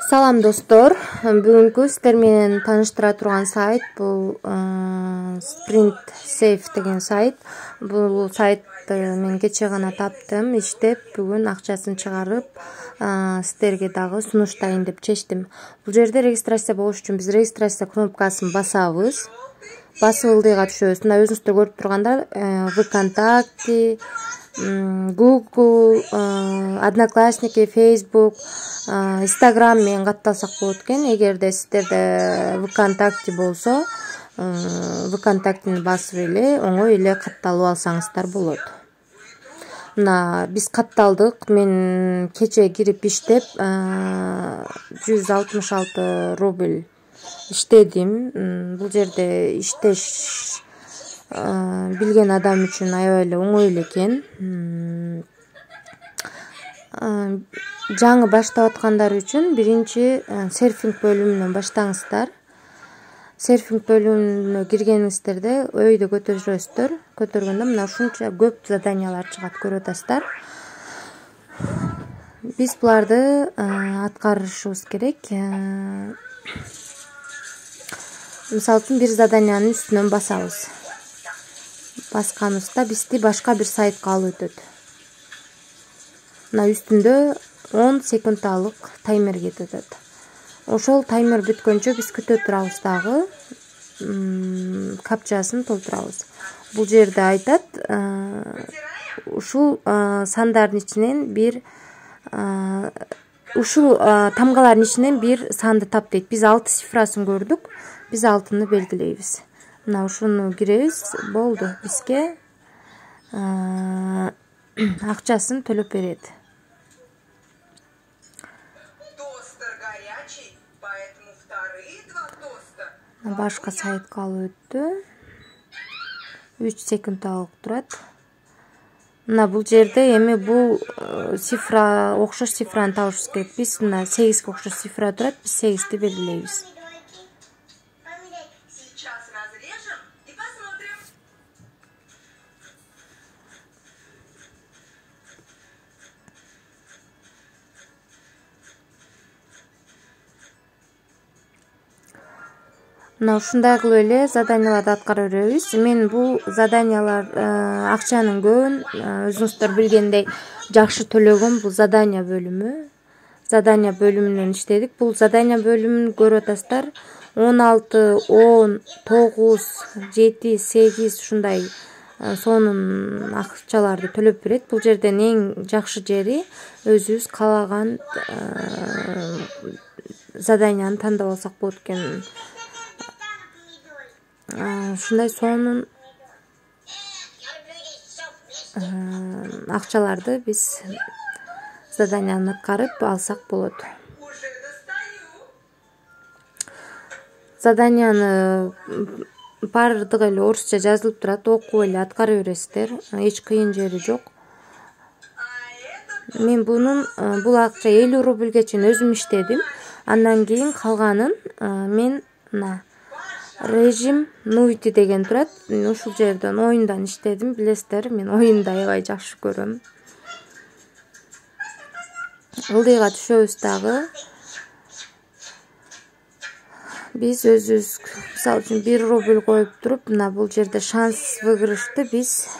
Салам достор, бүгүнкү сиздер менен тааныштыра турган сайт бул Sprint Safe деген сайт. Бул сайтты мен кече гана таптым, иштеп, бүгүн акчасын чыгарып, сиздерге дагы сунуштайын деп чечтим. Бул жерде регистрация болуш үчүн биз регистрация кнопкасын басабыз. Басып ылдыйга түшөбүз. Мына өзүңүздөр көрүп тургандар, ВКонтакте, Google, Одноклассники, Facebook, Instagram менен катталсак болот экен. Эгерде сиздерде ВКонтакте болсо, ВКонтактени басып эле оңой эле катталып алсаңыздар болот. Мына биз катталдык. Мен кече кирип иштеп 166 рубль иштедим. Бул жерде иштеш билген адам үчүн аябай эле оңой эле экен. Жаңы баштап аткандар үчүн биринчи серфинг бөлүмүнөн баштаңыздар. Серфинг бөлүмүнө киргениңиздерде өйдө көтөрөсүздөр. Көтөргөндө мына ушунча көп заданиялар чыгат, көрүп атасыздар. Биз буларды аткарышыбыз керек. Мисалы үчүн бир заданиянын үстүнөн басабыз. Басканыбызда бизди башка бир сайтка алып өтөт. Мына үстүндө 10 секундалык таймер кетет. Ошол таймер бүткөнчө биз күтө турабыз дагы, капчасын толтурабыз. Бул жерде айтат, ушул сандардын ичинен бир ушул тамгалардын ичинен бир санды тап дейт. Биз 6 цифрасын көрдүк. Биз 6-ны белгилейбиз. Мына ушуну киребиз, болду. Бизге акчасын төлөп берет. Башка сайтка алып өттү. 3 секундалык турат. Мына бул жерде эми бул цифра, окшош цифраны табышыбыз керек. Биз мына 8ге окшош цифра турат, биз 8ти белгилейбиз. Мына ушундай кылып эле заданияларды аткара беребиз. Мен бул заданиялар акчанын көбүн өзүңүздөр билгендей жакшы төлөгөн бул задания бөлүмү. Задания бөлүмүнөн иштедик. Бул задания бөлүмүн көрүп атасыздар. 16, 10, 9, 7, 8 ушундай сонун акчаларды төлөп берет. Бул жерден эң жакшы жери өзүбүз каалаган заданияны тандап алсак болот экен. Ушундай сонун акчаларды биз заданияны аткарып алсак болот. Заданияны баардыгы эле орусча жазылып турат, окуп эле аткара бересиздер. Эч кыйын жери жок. Мен бул акча 50 рубльге чейин өзүм иштедим. Андан кийин калганын мен мына режим нуйти деген турат. Ушул жерден оюндан иштедим. Билесиздер, мен оюнду аябай жакшы көрөм. Ылдыйга түшөбүз дагы. Биз өзүбүз, мисалы үчүн 1 рубль коюп туруп, мына бул жерде шанс выигрышты биз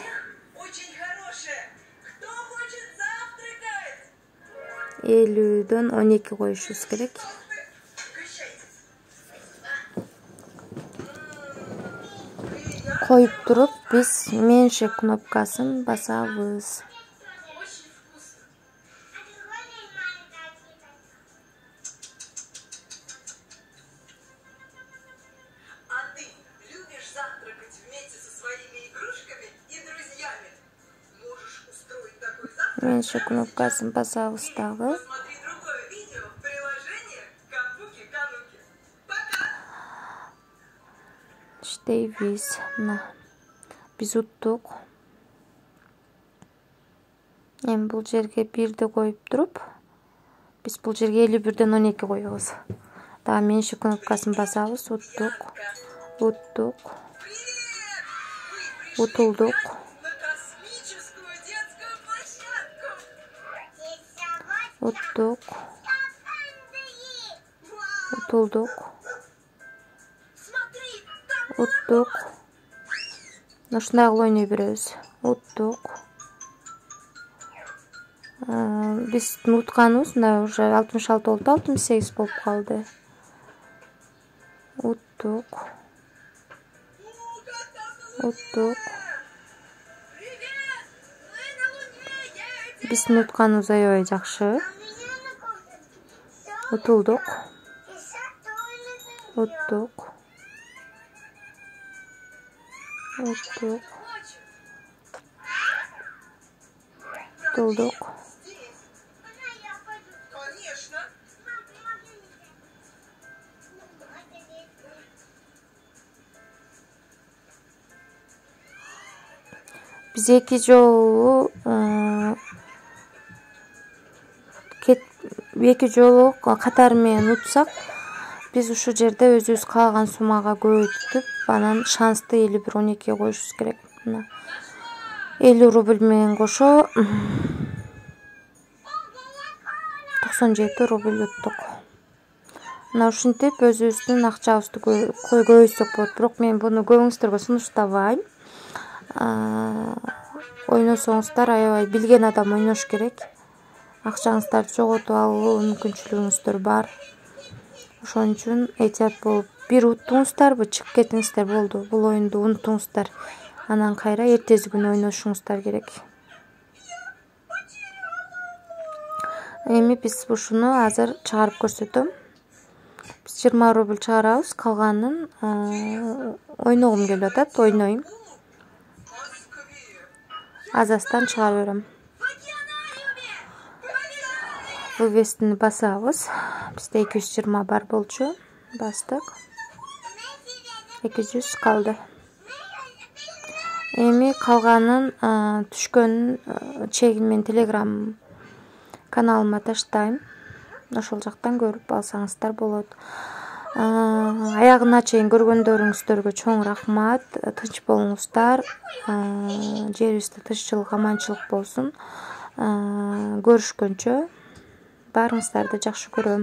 50дөн 12 коюшубуз керек. Коюп туруп, биз меньше кнопкасын басабыз. Меньше кнопкасын басабыз дагы. Иштейбиз. Мына биз уттук. Эми бул жерге 1ди коюп туруп, биз бул жерге 51дөн 12 коебуз. Дагы меньше кнопкасын басабыз, уттук. Утулдук. Уттук. Утулдук. Уттук. Ушундай кылып ойной беребиз. Уттук. Биздин утканыбыз мына уже 66 болду, 68 болуп калды. Уттук. Уттук. Биздин утканыбыз аябай жакшы. Утулдук. Уттук. Уттук. Утулдук. Биз эки жолу катар менен утсак, биз ушул жерде өзүбүз каалаган суммага көбөйтүп, анан шансты 51-12 коюшубуз керек. Мына 50 рубль менен кошо 97 рубль уттук. Мына ушинтип өзүбүздүн акчабызды көбөйтсөк болот. Бирок мен буну көбүңүздөргө сунуштабайм. Ойносоңуздар аябай билген адам ойнош керек. Акчаңыздарды жоготуп алуу мүмкүнчүлүгүңүздөр бар. Ошон үчүн этият болуп, бир уттуңуздарбы, чыгып кетиңиздер болду. Бул оюнду унутуңуздар. Анан кайра эртеси күнү ойношуңуздар керек. Эми биз ушуну азыр чыгарып көрсөтөм. Биз 20 рубль чыгарабыз, калганын ойногум келип атат, ойнойм. Азастан чыгарып берем. Вывестини басабыз. Бизде 220 бар болчу. Бастык. 200 калды. Эми калганын түшкөнүн чегин мен Telegram каналыма таштайм. Ошол жактан көрүп алсаңыздар болот. Аягына чейин көргөндөрүңүздөргө чоң рахмат. Тынч болуңуздар. Жерибизде тынччылык, аманчылык болсун. Көрүшкөнчө баарыңыздарды жакшы көрөм.